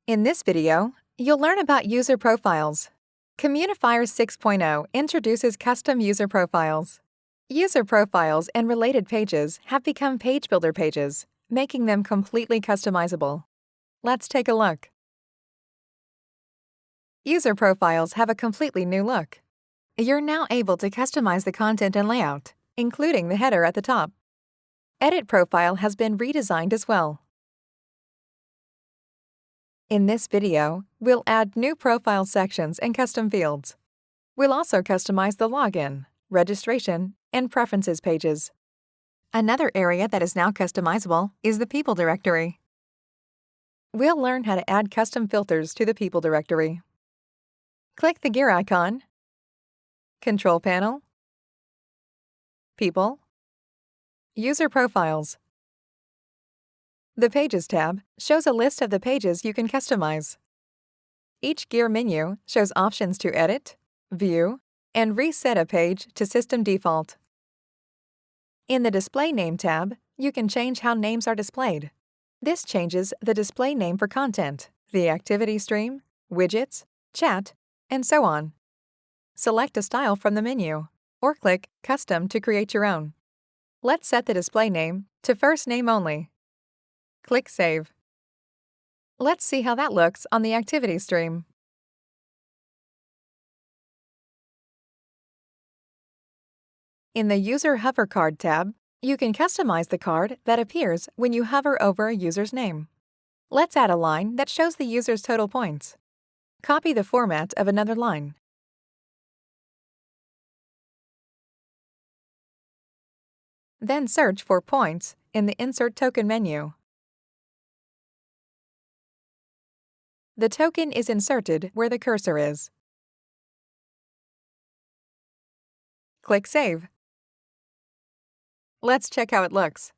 In this video, you'll learn about user profiles. Communifiers 6.0 introduces custom user profiles. User profiles and related pages have become page builder pages, making them completely customizable. Let's take a look. User profiles have a completely new look. You're now able to customize the content and layout, including the header at the top. Edit profile has been redesigned as well. In this video, we'll add new profile sections and custom fields. We'll also customize the login, registration, and preferences pages. Another area that is now customizable is the people directory. We'll learn how to add custom filters to the people directory. Click the gear icon, Control Panel, People, User Profiles. The Pages tab shows a list of the pages you can customize. Each gear menu shows options to edit, view, and reset a page to system default. In the Display Name tab, you can change how names are displayed. This changes the display name for content, the activity stream, widgets, chat, and so on. Select a style from the menu, or click Custom to create your own. Let's set the display name to first name only. Click Save. Let's see how that looks on the activity stream. In the User Hover Card tab, you can customize the card that appears when you hover over a user's name. Let's add a line that shows the user's total points. Copy the format of another line. Then search for points in the Insert Token menu. The token is inserted where the cursor is. Click Save. Let's check how it looks.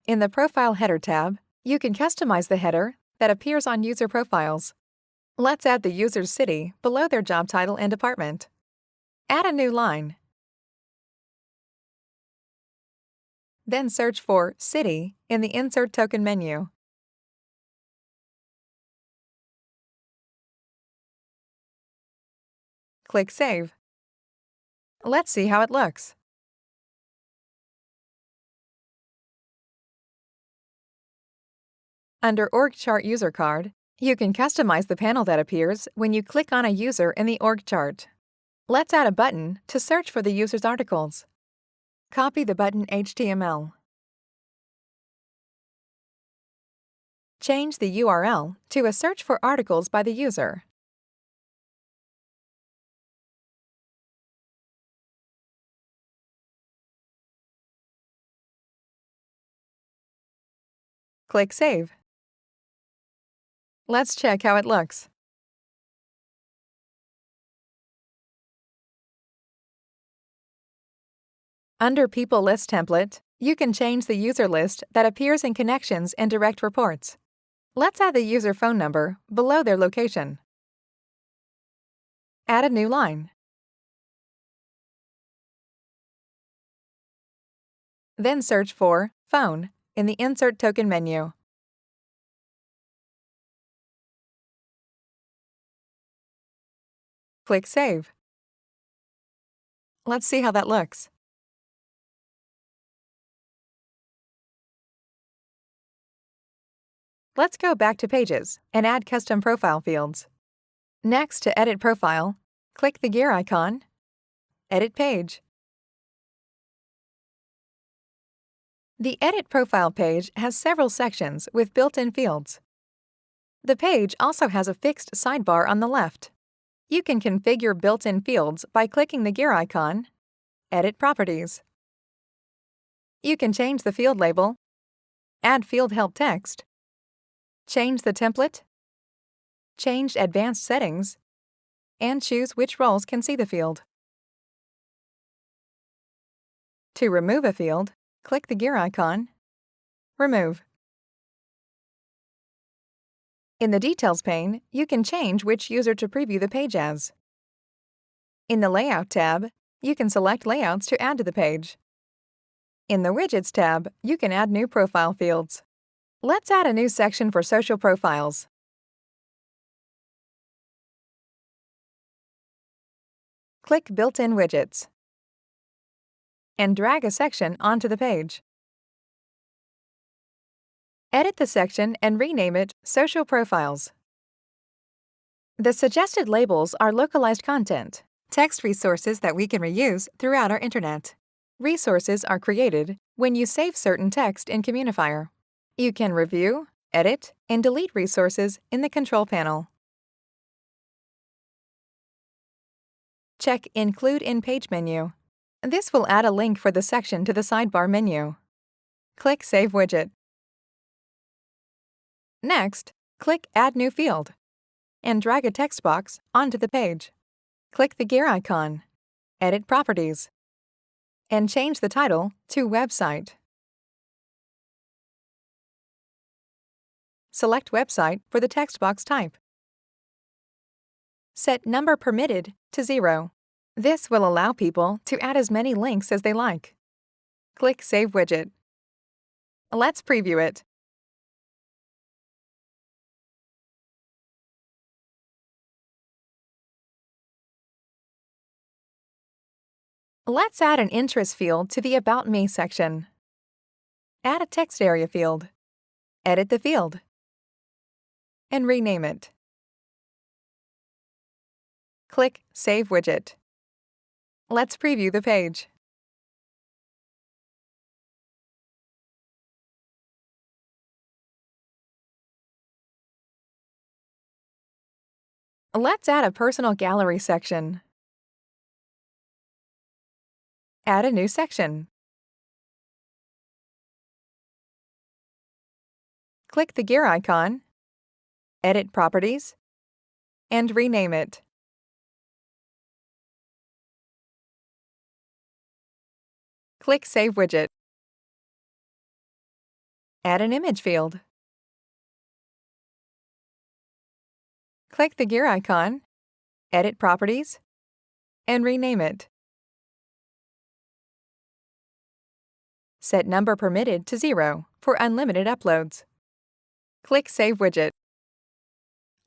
In the Profile Header tab, you can customize the header that appears on user profiles. Let's add the user's city below their job title and department. Add a new line. Then search for City in the Insert Token menu. Click Save. Let's see how it looks. Under Org Chart User Card, you can customize the panel that appears when you click on a user in the org chart. Let's add a button to search for the user's articles. Copy the button HTML. Change the URL to a search for articles by the user. Click Save. Let's check how it looks. Under People List template, you can change the user list that appears in Connections and Direct Reports. Let's add the user phone number below their location. Add a new line. Then search for Phone in the Insert Token menu. Click Save. Let's see how that looks. Let's go back to Pages and add custom profile fields. Next, to Edit Profile, click the gear icon, Edit Page. The Edit Profile page has several sections with built-in fields. The page also has a fixed sidebar on the left. You can configure built-in fields by clicking the gear icon, Edit Properties. You can change the field label, add field help text, change the template, change advanced settings, and choose which roles can see the field. To remove a field, click the gear icon, Remove. In the Details pane, you can change which user to preview the page as. In the Layout tab, you can select layouts to add to the page. In the Widgets tab, you can add new profile fields. Let's add a new section for social profiles. Click Built-in Widgets and drag a section onto the page. Edit the section and rename it Social Profiles. The suggested labels are localized content, text resources that we can reuse throughout our Intranet. Resources are created when you save certain text in Communifier. You can review, edit, and delete resources in the control panel. Check Include in Page menu. This will add a link for the section to the sidebar menu. Click Save Widget. Next, click Add New Field and drag a text box onto the page. Click the gear icon, edit Properties, and change the title to Website. Select Website for the text box type. Set Number Permitted to 0. This will allow people to add as many links as they like. Click Save Widget. Let's preview it. Let's add an interest field to the About Me section. Add a text area field. Edit the field and rename it. Click Save Widget. Let's preview the page. Let's add a personal gallery section. Add a new section. Click the gear icon, edit Properties, and rename it. Click Save Widget. Add an image field. Click the gear icon, edit Properties, and rename it. Set Number Permitted to 0 for unlimited uploads. Click Save Widget.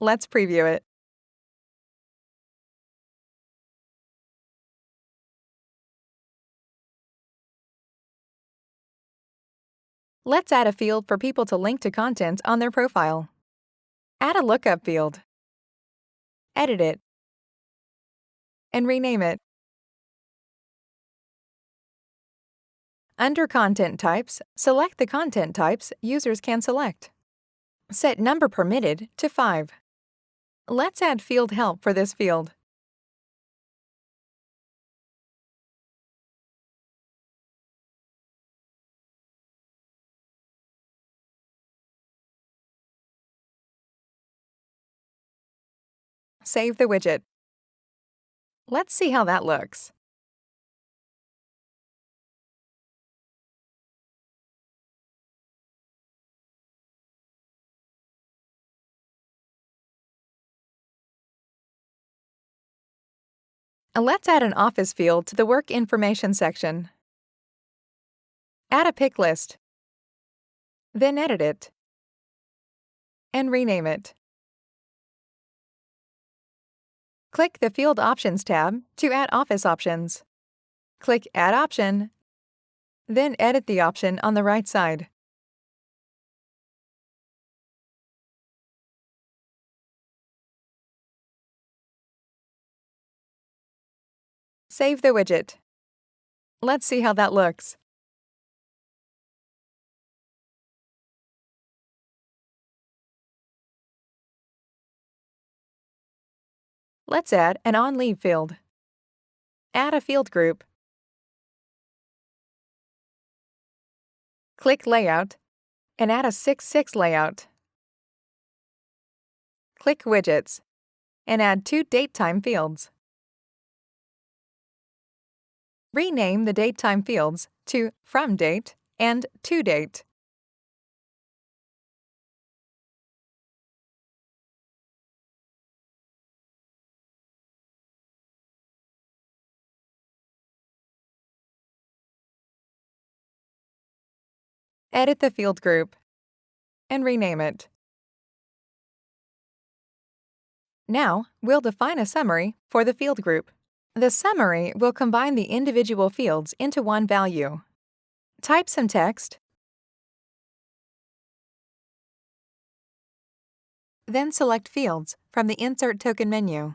Let's preview it. Let's add a field for people to link to content on their profile. Add a lookup field. Edit it and rename it. Under Content Types, select the content types users can select. Set Number Permitted to 5. Let's add field help for this field. Save the widget. Let's see how that looks. Let's add an office field to the Work Information section. Add a pick list. Then edit it and rename it. Click the Field Options tab to add office options. Click Add Option, then edit the option on the right side. Save the widget. Let's see how that looks. Let's add an On Leave field. Add a field group. Click Layout and add a 6:6 layout. Click Widgets and add 2 date-time fields. Rename the date-time fields to From Date and To Date. Edit the field group and rename it. Now, we'll define a summary for the field group. The summary will combine the individual fields into one value. Type some text, then select Fields from the Insert Token menu.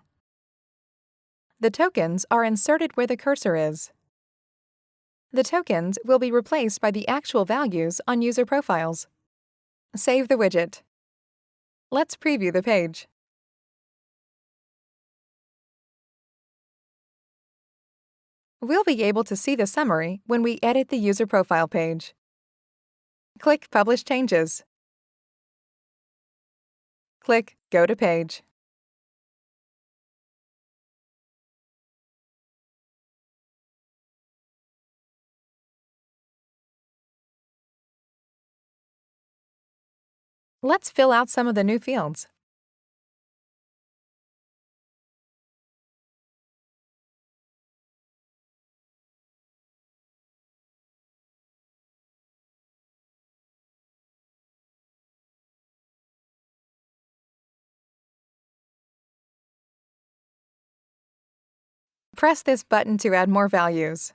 The tokens are inserted where the cursor is. The tokens will be replaced by the actual values on user profiles. Save the widget. Let's preview the page. We'll be able to see the summary when we edit the user profile page. Click Publish Changes. Click Go to Page. Let's fill out some of the new fields. Press this button to add more values.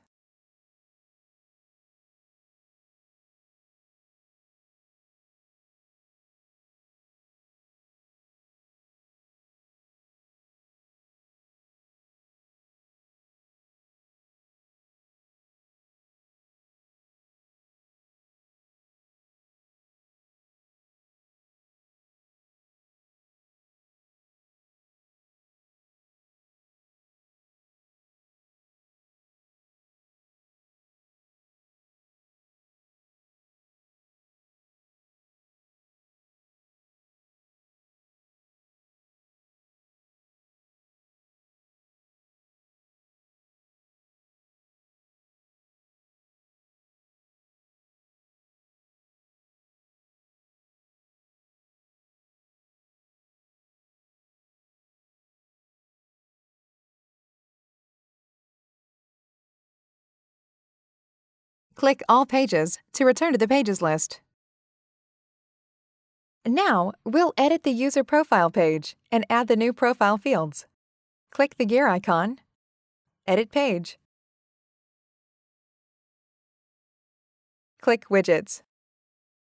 Click All Pages to return to the Pages list. Now, we'll edit the user profile page and add the new profile fields. Click the gear icon, Edit Page. Click Widgets.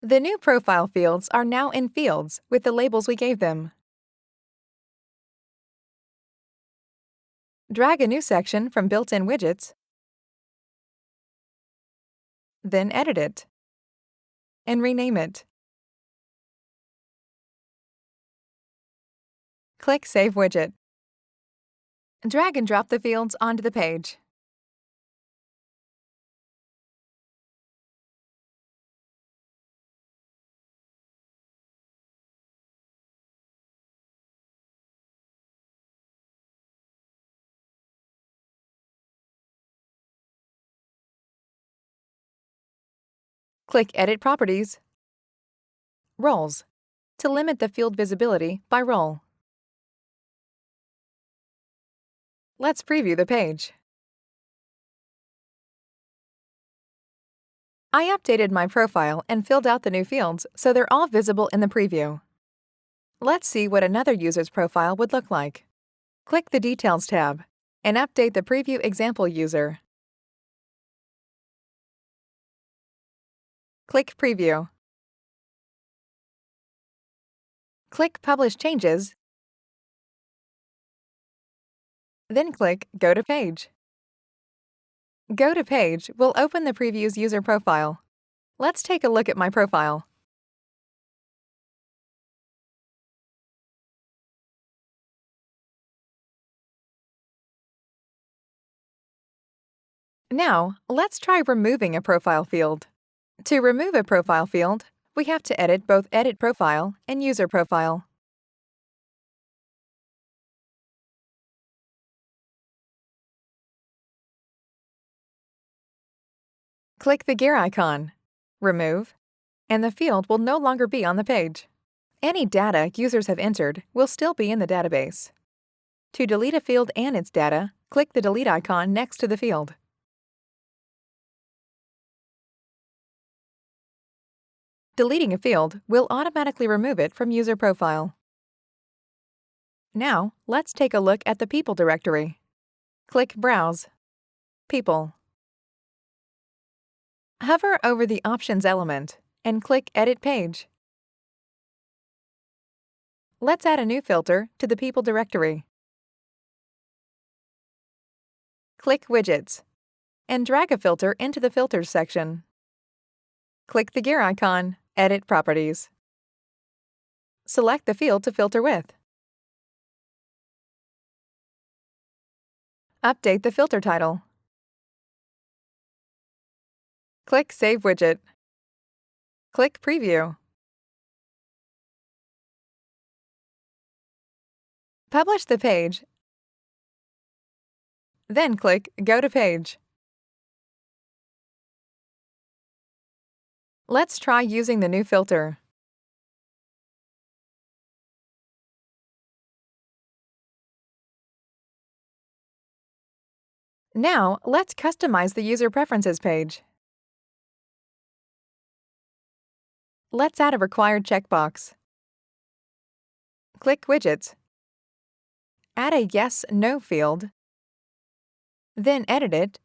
The new profile fields are now in fields with the labels we gave them. Drag a new section from built-in widgets, then edit it, and rename it. Click Save Widget. Drag and drop the fields onto the page. Click Edit Properties, Roles, to limit the field visibility by role. Let's preview the page. I updated my profile and filled out the new fields so they're all visible in the preview. Let's see what another user's profile would look like. Click the Details tab and update the preview example user. Click Preview. Click Publish Changes, then click Go to Page. Go to Page will open the preview's user profile. Let's take a look at my profile. Now, let's try removing a profile field. To remove a profile field, we have to edit both Edit Profile and User Profile. Click the gear icon, Remove, and the field will no longer be on the page. Any data users have entered will still be in the database. To delete a field and its data, click the Delete icon next to the field. Deleting a field will automatically remove it from user profile. Now, let's take a look at the People directory. Click Browse, People. Hover over the Options element and click Edit Page. Let's add a new filter to the People directory. Click Widgets and drag a filter into the Filters section. Click the gear icon, Edit Properties. Select the field to filter with. Update the filter title. Click Save Widget. Click Preview. Publish the page, then click Go to Page. Let's try using the new filter. Now, let's customize the User Preferences page. Let's add a required checkbox. Click Widgets. Add a Yes/No field, then edit it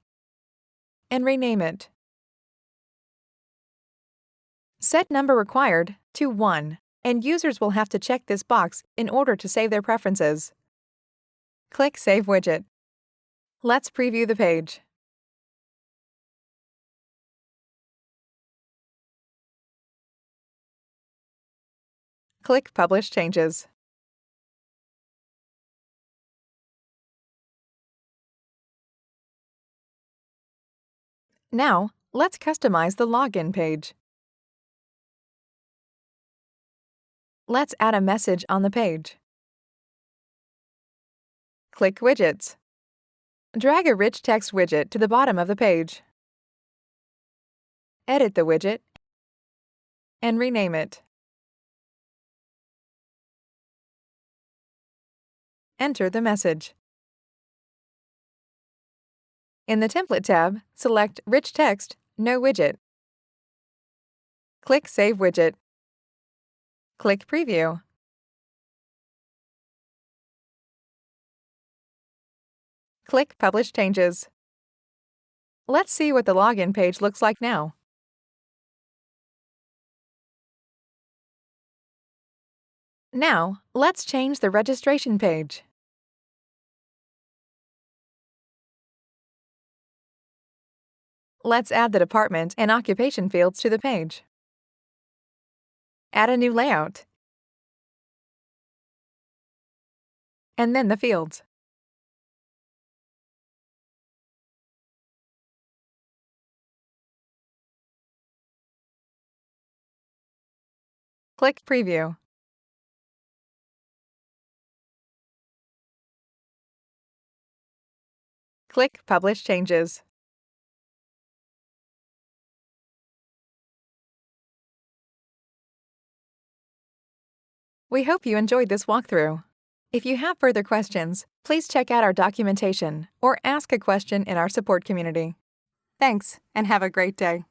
and rename it. Set number required to 1, and users will have to check this box in order to save their preferences. Click Save Widget. Let's preview the page. Click Publish Changes. Now, let's customize the login page. Let's add a message on the page. Click Widgets. Drag a rich text widget to the bottom of the page. Edit the widget and rename it. Enter the message. In the Template tab, select Rich Text, No Widget. Click Save Widget. Click Preview. Click Publish Changes. Let's see what the login page looks like now. Now, let's change the registration page. Let's add the department and occupation fields to the page. Add a new layout, and then the fields. Click Preview. Click Publish Changes. We hope you enjoyed this walkthrough. If you have further questions, please check out our documentation or ask a question in our support community. Thanks, and have a great day.